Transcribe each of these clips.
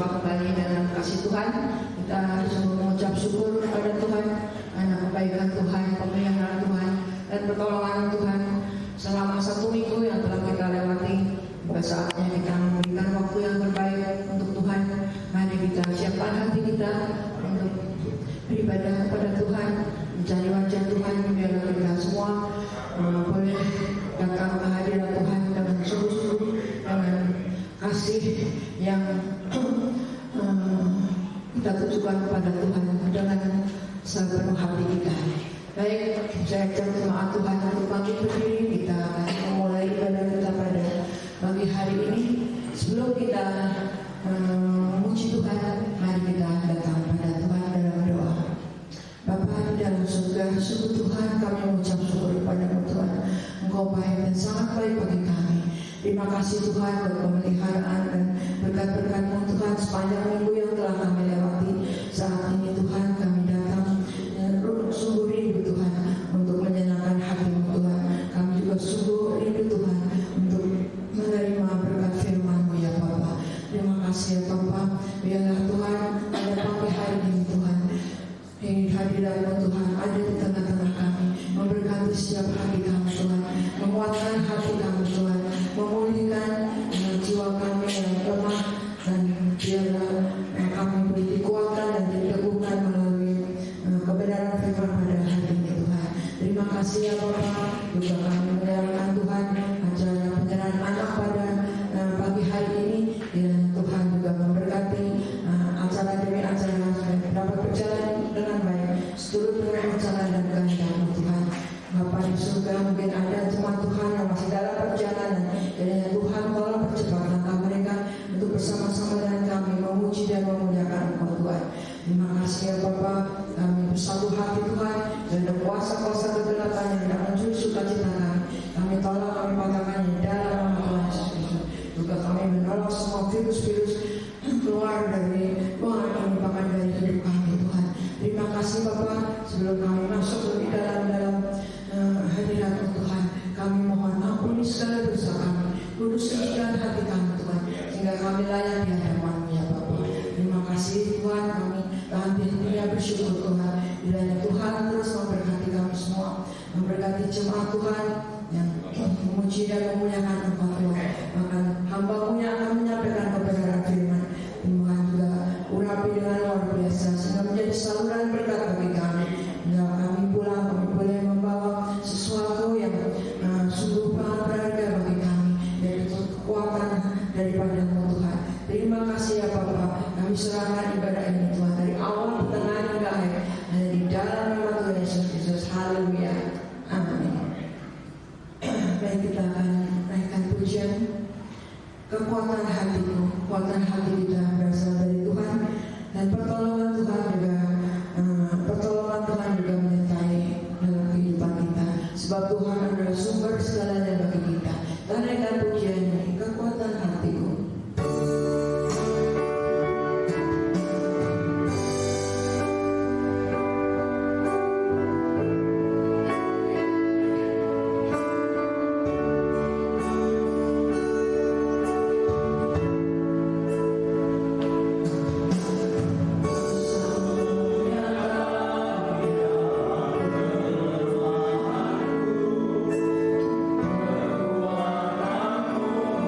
berjumpa kembali dalam kasih Tuhan. Kita sungguh mengucap syukur kepada Tuhan karena kebaikan Tuhan, pemeliharaan Tuhan, dan pertolongan Tuhan selama 1 minggu yang telah kita lewati. Pada saatnya kita memberikan waktu yang terbaik untuk Tuhan. Mari kita siapkan hati kita untuk beribadah kepada Tuhan, mencari wajah Tuhan. Biarlah kita semua boleh datang ke hadirat Tuhan dengan sungguh-sungguh, dengan kasih yang kita tujukan kepada Tuhan dengan sepenuh hati kita. Baik, saya jemaat Tuhan untuk bangkit berdiri. Kita akan memulai ibadah kita pada pagi hari ini. Sebelum kita memuji Tuhan, mari kita datang pada Tuhan dalam doa. Bapa di dalam surga, sungguh Tuhan kami mengucap syukur kepada-Mu Tuhan. Engkau baik dan sangat baik bagi kami. Terima kasih Tuhan untuk pemeliharaan dan berkat-berkat-Mu Tuhan sepanjang minggu yang telah kami lewati. Saat ini Tuhan kami datang sungguh rindu Tuhan untuk menyenangkan hati-Mu Tuhan. Kami juga sungguh rindu Tuhan untuk menerima berkat firman-Mu ya Bapa. Terima kasih ya Bapa. Biarlah Tuhan pada pagi hari ini Tuhan, hadirat-Mu Tuhan ada di tengah-tengah kami, memberkati setiap hati kami Tuhan, menguatkan hati kami Tuhan, memulihkan jiwa kami yang lemah, dan biarlah kami boleh dikuatkan dan diteguhkan melalui kebenaran firman pada hari ini Tuhan. Terima kasih ya Bapa. Juga kami menyerahkan Tuhan acara penyerahan anak pada pagi hari ini. Ya Tuhan juga memberkati acara demi acara dapat berjalan dengan baik seturut dengan rencana dan kehendak-Mu Tuhan. Bapa di surga, mungkin ada jemaat Tuhan yang masih dalam perjalanan. Kiranya Tuhan tolong percepat langkah mereka untuk bersama-sama dengan kami memuji dan memuliakan Engkau Tuhan. Terima kasih ya Bapa. Kami bersatu hati Tuhan dan kuasa-kuasa kegelapan yang tidak mencuri sukacita kami. Kami tolak, kami patahkannya dalam nama Tuhan Yesus Kristus. Juga kami menolak semua virus-virus keluar dari ruangan ini, bahkan dari hidup kami Tuhan. Terima kasih Bapa. Sebelum kami masuk lebih dalam hadirat-Mu Tuhan, kami mohon ampuni segala dosa kami, kuduskan hati kami Tuhan, sehingga kami layak di hadapan-Mu ya Bapa. Terima kasih Tuhan, kami hati-hatinya bersyukur Tuhan. Kiranya Tuhan terus memberkati kami semua, memberkati jemaat Tuhan yang memuji dan memuliakan Engkau Tuhan. Bahkan hamba-Mu yang akan menyampaikan kebenaran firman, Tuhan juga urapi dengan luar biasa sehingga menjadi saluran berkat bagi kami. Hingga kami pulang, kami boleh membawa sesuatu yang sungguh berharga bagi kami, yaitu kekuatan daripada-Mu Tuhan. Terima kasih ya Bapa. Kami serahkan ibadah ini Tuhan dari awal, pertengahan hingga akhir hanya di dalam nama Tuhan Yesus Kristus. Haleluya. Amin. Baik, kita akan naikkan pujian. Kekuatan hatiku, kekuatan hati kita berasal dari Tuhan, dan pertolongan Tuhan juga menyertai dalam kehidupan kita. Sebab Tuhan adalah sumber segalanya bagi kita. Kita naikkan pujian ini, kekuatan hatiku. Oh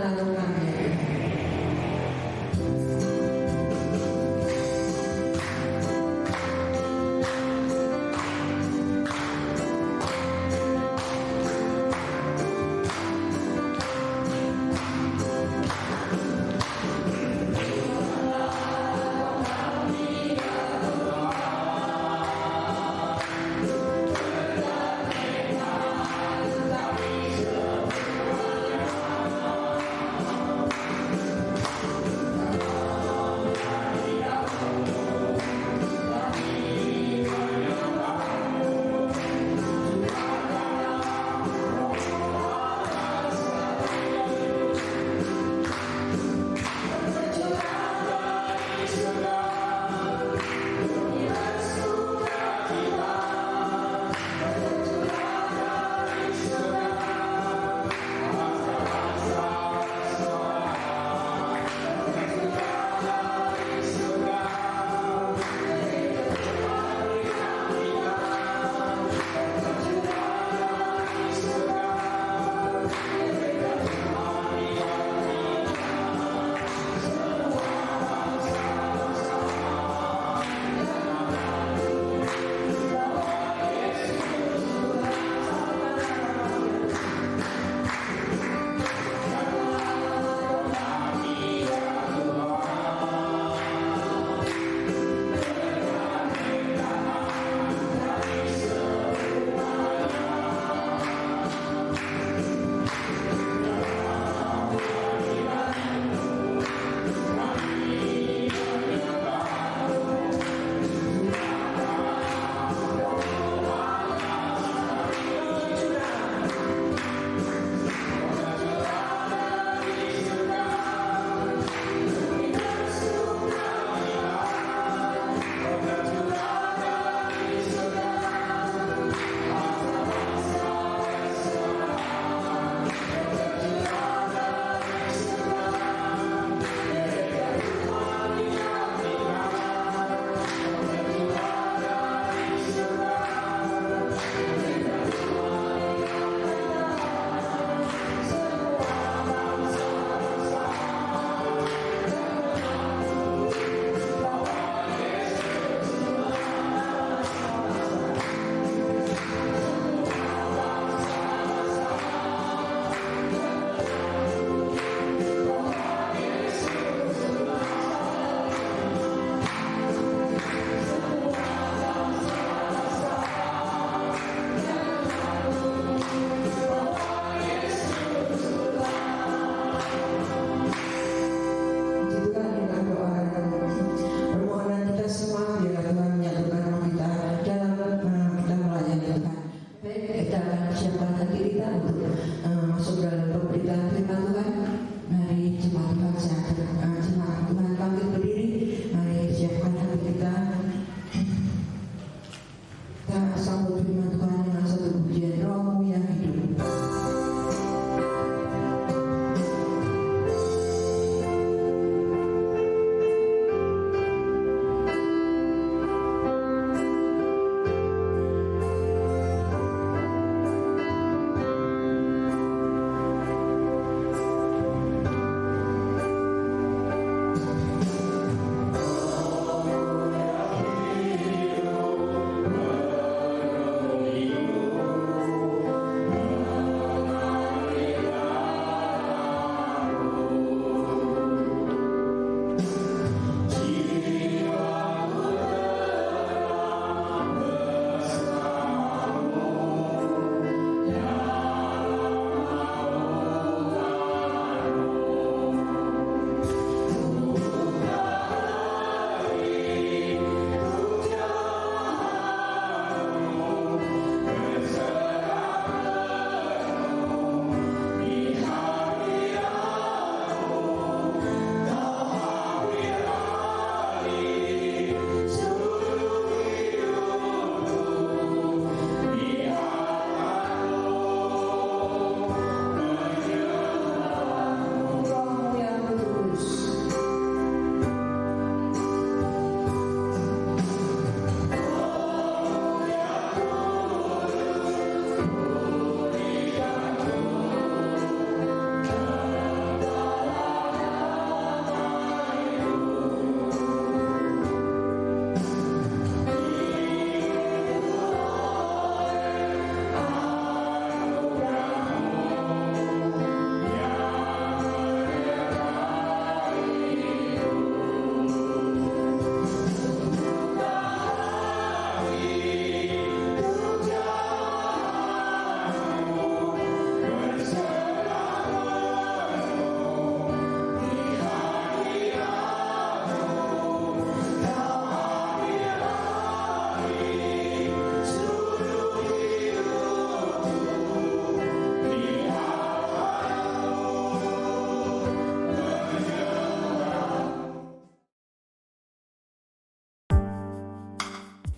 menolong kami.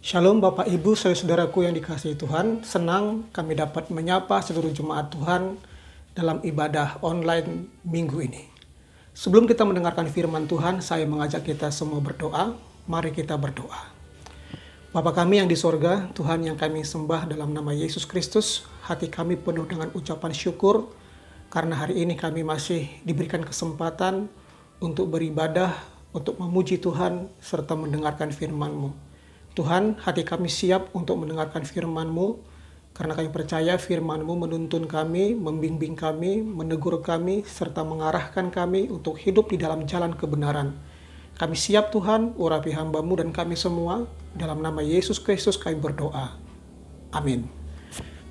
Shalom Bapak Ibu, saudaraku yang dikasihi Tuhan. Senang kami dapat menyapa seluruh jemaat Tuhan dalam ibadah online minggu ini. Sebelum kita mendengarkan firman Tuhan, saya mengajak kita semua berdoa. Mari kita berdoa. Bapa kami yang di sorga, Tuhan yang kami sembah dalam nama Yesus Kristus, hati kami penuh dengan ucapan syukur karena hari ini kami masih diberikan kesempatan untuk beribadah, untuk memuji Tuhan, serta mendengarkan firman-Mu. Tuhan, hati kami siap untuk mendengarkan firman-Mu, karena kami percaya firman-Mu menuntun kami, membimbing kami, menegur kami, serta mengarahkan kami untuk hidup di dalam jalan kebenaran. Kami siap Tuhan, urapi hamba-Mu dan kami semua, dalam nama Yesus Kristus kami berdoa. Amin.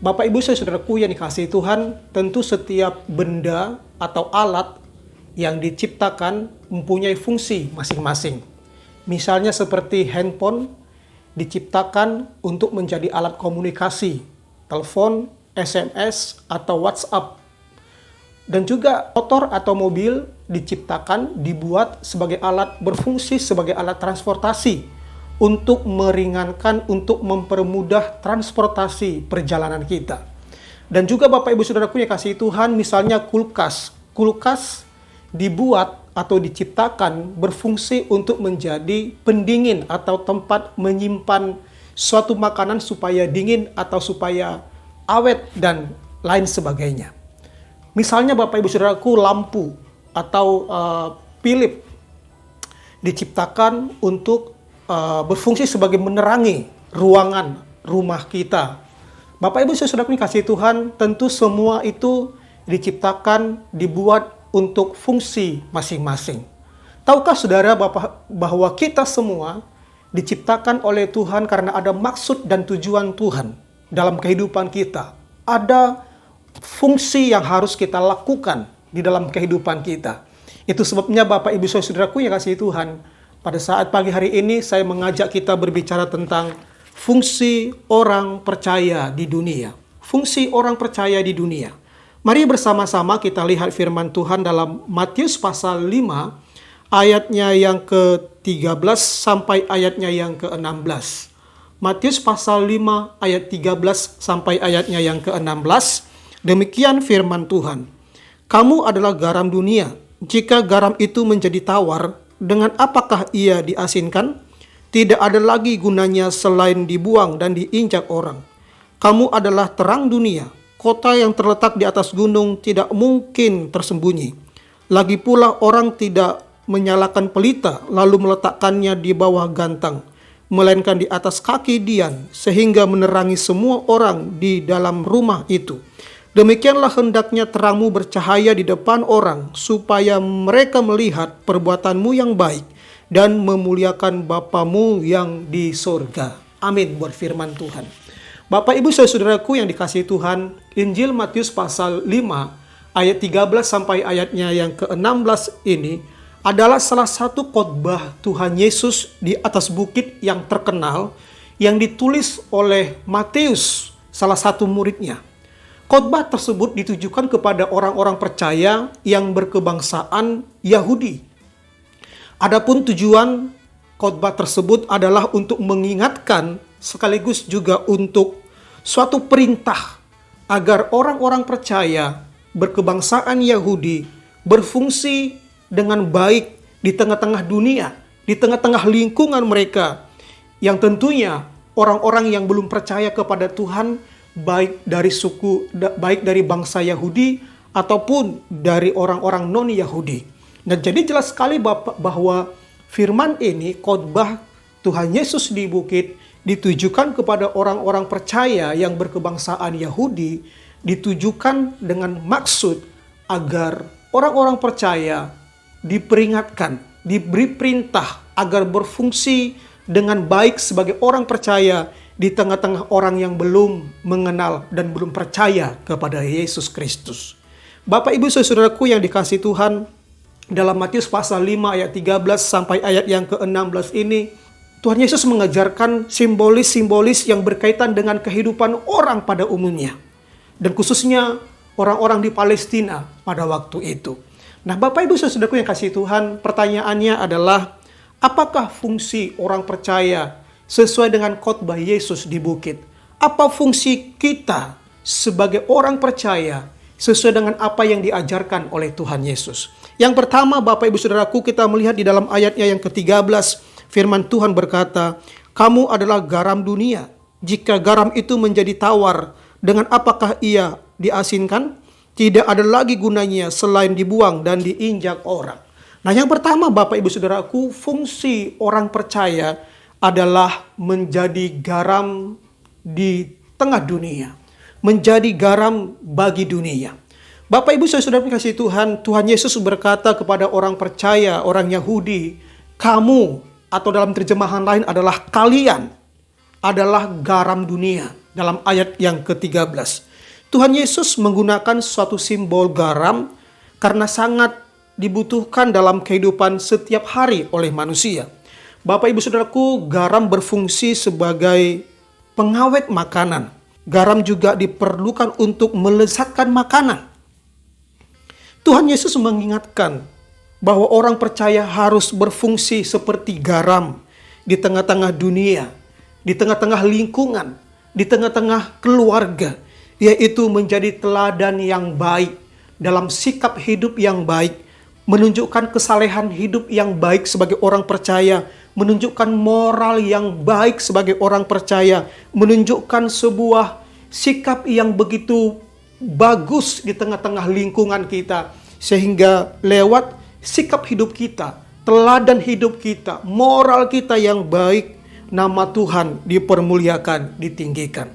Bapak Ibu saudaraku yang dikasihi Tuhan, tentu setiap benda atau alat yang diciptakan mempunyai fungsi masing-masing. Misalnya seperti handphone, diciptakan untuk menjadi alat komunikasi, telepon, SMS, atau WhatsApp. Dan juga motor atau mobil diciptakan, dibuat sebagai alat, berfungsi sebagai alat transportasi untuk meringankan, untuk mempermudah transportasi perjalanan kita. Dan juga Bapak Ibu Saudaraku yang kasih Tuhan, misalnya kulkas. Kulkas dibuat atau diciptakan berfungsi untuk menjadi pendingin atau tempat menyimpan suatu makanan supaya dingin atau supaya awet dan lain sebagainya. Misalnya Bapak Ibu Saudaraku, lampu atau Philips diciptakan untuk berfungsi sebagai menerangi ruangan rumah kita. Bapak Ibu Saudaraku yang kasih Tuhan, tentu semua itu diciptakan, dibuat untuk fungsi masing-masing. Tahukah saudara bahwa kita semua diciptakan oleh Tuhan karena ada maksud dan tujuan Tuhan dalam kehidupan kita. Ada fungsi yang harus kita lakukan di dalam kehidupan kita. Itu sebabnya Bapak Ibu Saudaraku yang kasih Tuhan, pada saat pagi hari ini saya mengajak kita berbicara tentang fungsi orang percaya di dunia. Fungsi orang percaya di dunia. Mari bersama-sama kita lihat firman Tuhan dalam Matius pasal 5 ayatnya yang ke-13 sampai ayatnya yang ke-16. Matius pasal 5 ayat 13 sampai ayatnya yang ke-16. Demikian firman Tuhan. Kamu adalah garam dunia. Jika garam itu menjadi tawar, dengan apakah ia diasinkan? Tidak ada lagi gunanya selain dibuang dan diinjak orang. Kamu adalah terang dunia. Kota yang terletak di atas gunung tidak mungkin tersembunyi. Lagi pula orang tidak menyalakan pelita lalu meletakkannya di bawah gantang, melainkan di atas kaki dian, sehingga menerangi semua orang di dalam rumah itu. Demikianlah hendaknya terangmu bercahaya di depan orang, supaya mereka melihat perbuatanmu yang baik dan memuliakan Bapamu yang di sorga. Amin buat firman Tuhan. Bapak Ibu saudaraku yang dikasihi Tuhan, Injil Matius pasal 5 ayat 13 sampai ayatnya yang ke-16 ini adalah salah satu khotbah Tuhan Yesus di atas bukit yang terkenal yang ditulis oleh Matius, salah satu muridnya. Khotbah tersebut ditujukan kepada orang-orang percaya yang berkebangsaan Yahudi. Adapun tujuan khotbah tersebut adalah untuk mengingatkan sekaligus juga untuk suatu perintah agar orang-orang percaya berkebangsaan Yahudi berfungsi dengan baik di tengah-tengah dunia, di tengah-tengah lingkungan mereka, yang tentunya orang-orang yang belum percaya kepada Tuhan, baik dari bangsa Yahudi ataupun dari orang-orang non-Yahudi. Dan jadi jelas sekali bahwa firman ini, khotbah Tuhan Yesus di bukit, ditujukan kepada orang-orang percaya yang berkebangsaan Yahudi, ditujukan dengan maksud agar orang-orang percaya diperingatkan, diberi perintah agar berfungsi dengan baik sebagai orang percaya di tengah-tengah orang yang belum mengenal dan belum percaya kepada Yesus Kristus. Bapak Ibu saudaraku yang dikasihi Tuhan, dalam Matius pasal 5 ayat 13 sampai ayat yang ke-16 ini, Tuhan Yesus mengajarkan simbolis-simbolis yang berkaitan dengan kehidupan orang pada umumnya. Dan khususnya orang-orang di Palestina pada waktu itu. Nah, Bapak Ibu saudaraku yang kasih Tuhan, pertanyaannya adalah, apakah fungsi orang percaya sesuai dengan khotbah Yesus di bukit. Apa fungsi kita sebagai orang percaya sesuai dengan apa yang diajarkan oleh Tuhan Yesus? Yang pertama, Bapak Ibu Saudaraku, kita melihat di dalam ayatnya yang ke-13, firman Tuhan berkata, "Kamu adalah garam dunia. Jika garam itu menjadi tawar, dengan apakah ia diasinkan? Tidak ada lagi gunanya selain dibuang dan diinjak orang." Nah, yang pertama, Bapak Ibu Saudaraku, fungsi orang percaya adalah menjadi garam di tengah dunia, menjadi garam bagi dunia. Bapak Ibu Saudara kasih Tuhan, Tuhan Yesus berkata kepada orang percaya, orang Yahudi, "Kamu," atau dalam terjemahan lain adalah kalian, adalah garam dunia. Dalam ayat yang ke-13, Tuhan Yesus menggunakan suatu simbol garam karena sangat dibutuhkan dalam kehidupan setiap hari oleh manusia. Bapak Ibu Saudaraku, garam berfungsi sebagai pengawet makanan. Garam juga diperlukan untuk melezatkan makanan. Tuhan Yesus mengingatkan bahwa orang percaya harus berfungsi seperti garam di tengah-tengah dunia, di tengah-tengah lingkungan, di tengah-tengah keluarga, yaitu menjadi teladan yang baik dalam sikap hidup yang baik, menunjukkan kesalehan hidup yang baik sebagai orang percaya, menunjukkan moral yang baik sebagai orang percaya, menunjukkan sebuah sikap yang begitu bagus di tengah-tengah lingkungan kita, sehingga lewat sikap hidup kita, teladan hidup kita, moral kita yang baik, nama Tuhan dipermuliakan, ditinggikan.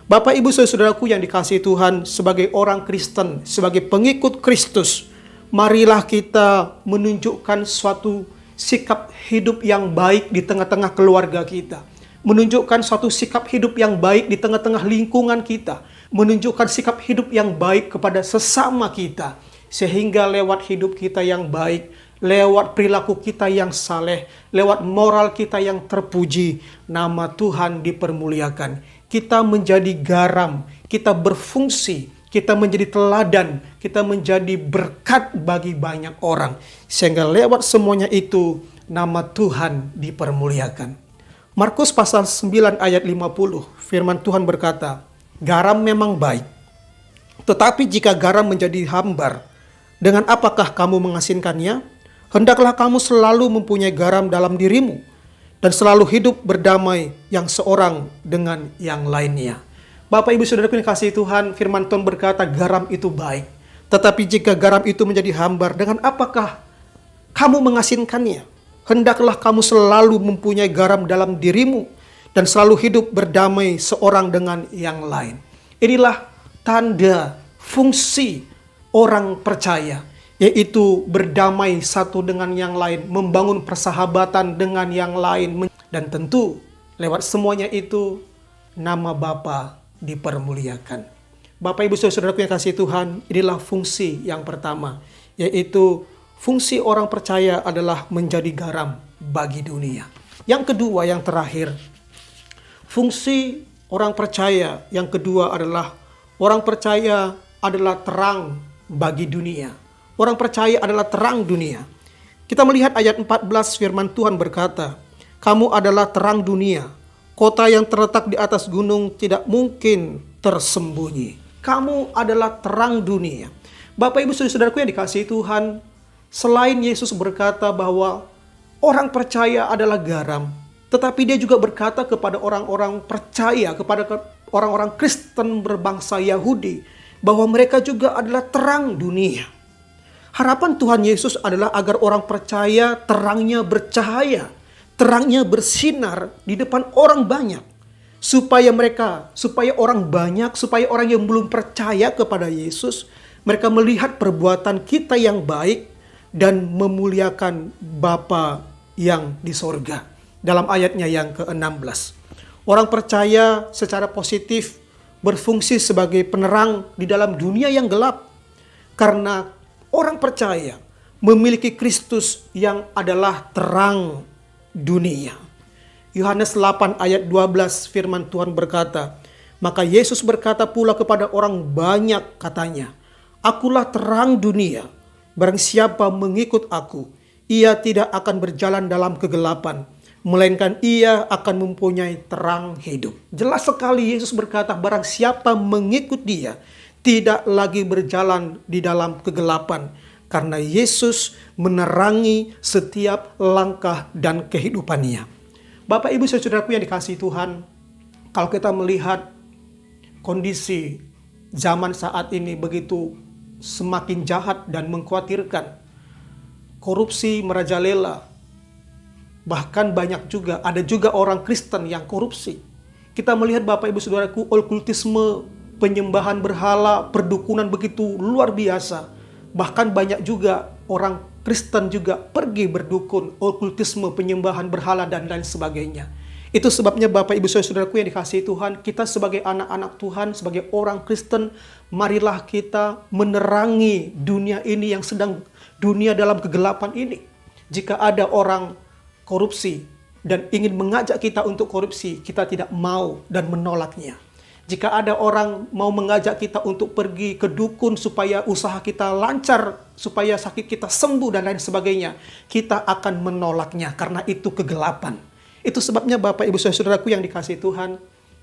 Bapak Ibu Saudaraku yang dikasihi Tuhan, sebagai orang Kristen, sebagai pengikut Kristus, marilah kita menunjukkan suatu sikap hidup yang baik di tengah-tengah keluarga kita, menunjukkan suatu sikap hidup yang baik di tengah-tengah lingkungan kita, menunjukkan sikap hidup yang baik kepada sesama kita, sehingga lewat hidup kita yang baik, lewat perilaku kita yang saleh, lewat moral kita yang terpuji, nama Tuhan dipermuliakan. Kita menjadi garam, kita berfungsi, kita menjadi teladan, kita menjadi berkat bagi banyak orang. Sehingga lewat semuanya itu, nama Tuhan dipermuliakan. Markus pasal 9 ayat 50, firman Tuhan berkata, "Garam memang baik, tetapi jika garam menjadi hambar, dengan apakah kamu mengasinkannya? Hendaklah kamu selalu mempunyai garam dalam dirimu, dan selalu hidup berdamai yang seorang dengan yang lainnya." Bapak Ibu Saudara yang kasih Tuhan, firman Tuhan berkata garam itu baik. Tetapi jika garam itu menjadi hambar, dengan apakah kamu mengasinkannya? Hendaklah kamu selalu mempunyai garam dalam dirimu dan selalu hidup berdamai seorang dengan yang lain. Inilah tanda fungsi orang percaya, yaitu berdamai satu dengan yang lain, membangun persahabatan dengan yang lain. Dan tentu lewat semuanya itu nama Bapa dipermuliakan. Bapak Ibu Saudaraku yang kasih Tuhan, inilah fungsi yang pertama, yaitu fungsi orang percaya adalah menjadi garam bagi dunia. Yang kedua, yang terakhir, fungsi orang percaya yang kedua adalah orang percaya adalah terang bagi dunia. Orang percaya adalah terang dunia. Kita melihat ayat 14, firman Tuhan berkata, "Kamu adalah terang dunia. Kota yang terletak di atas gunung tidak mungkin tersembunyi." Kamu adalah terang dunia. Bapak Ibu Saudaraku yang dikasihi Tuhan, selain Yesus berkata bahwa orang percaya adalah garam, tetapi dia juga berkata kepada orang-orang percaya, kepada orang-orang Kristen berbangsa Yahudi, bahwa mereka juga adalah terang dunia. Harapan Tuhan Yesus adalah agar orang percaya terangnya bercahaya, terangnya bersinar di depan orang banyak, supaya orang banyak, supaya orang yang belum percaya kepada Yesus, mereka melihat perbuatan kita yang baik dan memuliakan Bapa yang di sorga. Dalam ayatnya yang ke-16, orang percaya secara positif berfungsi sebagai penerang di dalam dunia yang gelap, karena orang percaya memiliki Kristus yang adalah terang dunia. Yohanes 8 ayat 12 firman Tuhan berkata, "Maka Yesus berkata pula kepada orang banyak katanya, Akulah terang dunia, barang siapa mengikut aku, ia tidak akan berjalan dalam kegelapan, melainkan ia akan mempunyai terang hidup. Jelas sekali Yesus berkata, barang siapa mengikut dia, tidak lagi berjalan di dalam kegelapan, karena Yesus menerangi setiap langkah dan kehidupannya. Bapak, Ibu, saudaraku yang dikasihi Tuhan, kalau kita melihat kondisi zaman saat ini begitu semakin jahat dan mengkhawatirkan, korupsi merajalela, bahkan ada juga orang Kristen yang korupsi. Kita melihat Bapak Ibu Saudaraku, okultisme, penyembahan berhala, perdukunan begitu luar biasa. Bahkan banyak juga orang Kristen juga pergi berdukun, okultisme, penyembahan berhala dan lain sebagainya. Itu sebabnya Bapak Ibu Saudaraku yang dikasihi Tuhan, kita sebagai anak-anak Tuhan, sebagai orang Kristen, marilah kita menerangi dunia ini yang sedang dunia dalam kegelapan ini. Jika ada orang korupsi dan ingin mengajak kita untuk korupsi, kita tidak mau dan menolaknya. Jika ada orang mau mengajak kita untuk pergi ke dukun supaya usaha kita lancar, supaya sakit kita sembuh dan lain sebagainya, kita akan menolaknya karena itu kegelapan. Itu sebabnya Bapak Ibu Saudaraku yang dikasihi Tuhan,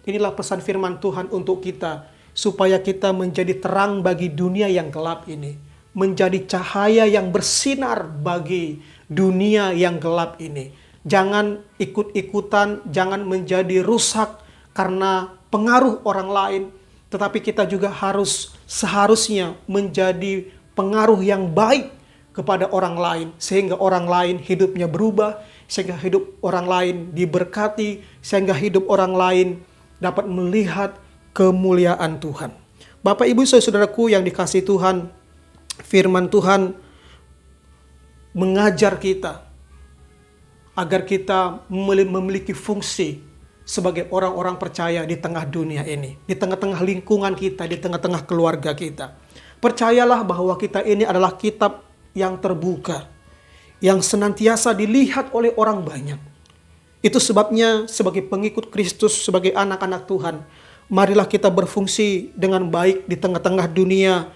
inilah pesan firman Tuhan untuk kita, supaya kita menjadi terang bagi dunia yang gelap ini, menjadi cahaya yang bersinar bagi dunia yang gelap ini. Jangan ikut-ikutan, jangan menjadi rusak karena pengaruh orang lain, tetapi kita juga seharusnya menjadi pengaruh yang baik kepada orang lain, sehingga orang lain hidupnya berubah, sehingga hidup orang lain diberkati, sehingga hidup orang lain dapat melihat kemuliaan Tuhan. Bapak, Ibu, saudaraku yang dikasihi Tuhan, firman Tuhan mengajar kita agar kita memiliki fungsi sebagai orang-orang percaya di tengah dunia ini, di tengah-tengah lingkungan kita, di tengah-tengah keluarga kita. Percayalah bahwa kita ini adalah kitab yang terbuka, yang senantiasa dilihat oleh orang banyak. Itu sebabnya sebagai pengikut Kristus, sebagai anak-anak Tuhan, marilah kita berfungsi dengan baik di tengah-tengah dunia.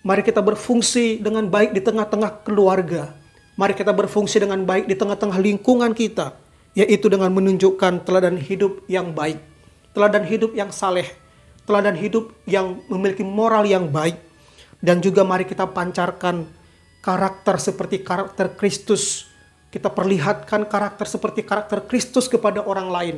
Mari kita berfungsi dengan baik di tengah-tengah keluarga. Mari kita berfungsi dengan baik di tengah-tengah lingkungan kita, yaitu dengan menunjukkan teladan hidup yang baik, teladan hidup yang saleh, teladan hidup yang memiliki moral yang baik. Dan juga mari kita pancarkan karakter seperti karakter Kristus. Kita perlihatkan karakter seperti karakter Kristus kepada orang lain,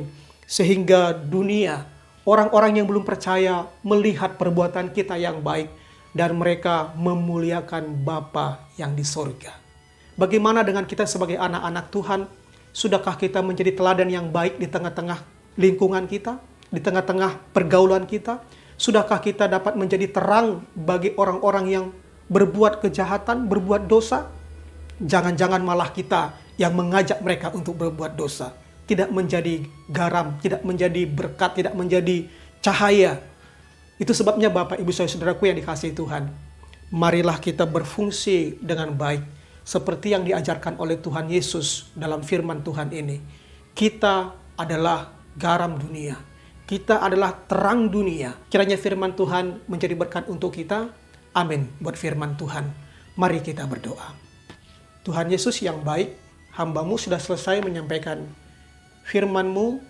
sehingga dunia, orang-orang yang belum percaya melihat perbuatan kita yang baik, dan mereka memuliakan Bapa yang di sorga. Bagaimana dengan kita sebagai anak-anak Tuhan? Sudahkah kita menjadi teladan yang baik di tengah-tengah lingkungan kita, di tengah-tengah pergaulan kita? Sudahkah kita dapat menjadi terang bagi orang-orang yang berbuat kejahatan, berbuat dosa? Jangan-jangan malah kita yang mengajak mereka untuk berbuat dosa. Tidak menjadi garam, tidak menjadi berkat, tidak menjadi cahaya. Itu sebabnya Bapak, Ibu, saudaraku yang dikasihi Tuhan, marilah kita berfungsi dengan baik, seperti yang diajarkan oleh Tuhan Yesus dalam firman Tuhan ini. Kita adalah garam dunia. Kita adalah terang dunia. Kiranya firman Tuhan menjadi berkat untuk kita. Amin buat firman Tuhan. Mari kita berdoa. Tuhan Yesus yang baik, hamba-Mu sudah selesai menyampaikan firman-Mu,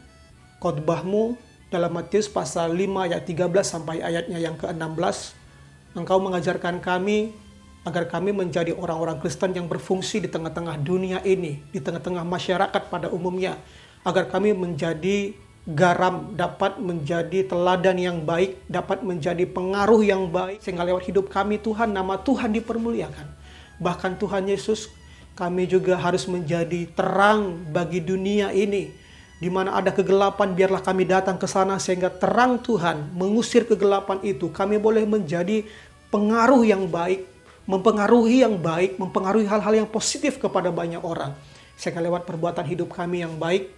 khotbah-Mu dalam Matius pasal 5 ayat 13 sampai ayatnya yang ke-16. Engkau mengajarkan kami agar kami menjadi orang-orang Kristen yang berfungsi di tengah-tengah dunia ini, di tengah-tengah masyarakat pada umumnya, agar kami menjadi garam, dapat menjadi teladan yang baik, dapat menjadi pengaruh yang baik, sehingga lewat hidup kami Tuhan, nama Tuhan dipermuliakan. Bahkan Tuhan Yesus, kami juga harus menjadi terang bagi dunia ini. Di mana ada kegelapan, biarlah kami datang ke sana sehingga terang Tuhan mengusir kegelapan itu. Kami boleh menjadi pengaruh yang baik, mempengaruhi yang baik, mempengaruhi hal-hal yang positif kepada banyak orang. Sehingga lewat perbuatan hidup kami yang baik,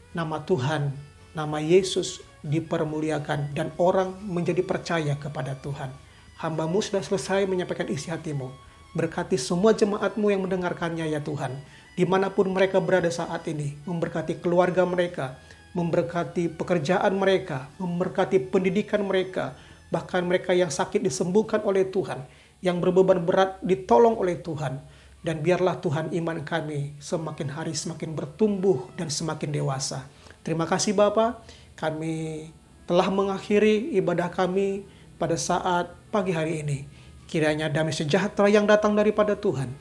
nama Tuhan, nama Yesus dipermuliakan dan orang menjadi percaya kepada Tuhan. Hamba-Mu sudah selesai menyampaikan isi hati-Mu. Berkati semua jemaat-Mu yang mendengarkannya ya Tuhan. Dimanapun mereka berada saat ini, memberkati keluarga mereka, memberkati pekerjaan mereka, memberkati pendidikan mereka, bahkan mereka yang sakit disembuhkan oleh Tuhan, yang berbeban berat ditolong oleh Tuhan. Dan biarlah Tuhan iman kami semakin hari semakin bertumbuh dan semakin dewasa. Terima kasih Bapa, kami telah mengakhiri ibadah kami pada saat pagi hari ini. Kiranya damai sejahtera yang datang daripada Tuhan,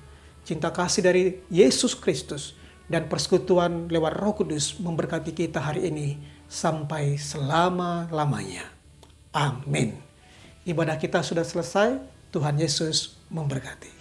cinta kasih dari Yesus Kristus, dan persekutuan lewat Roh Kudus memberkati kita hari ini sampai selama-lamanya. Amin. Ibadah kita sudah selesai. Tuhan Yesus memberkati.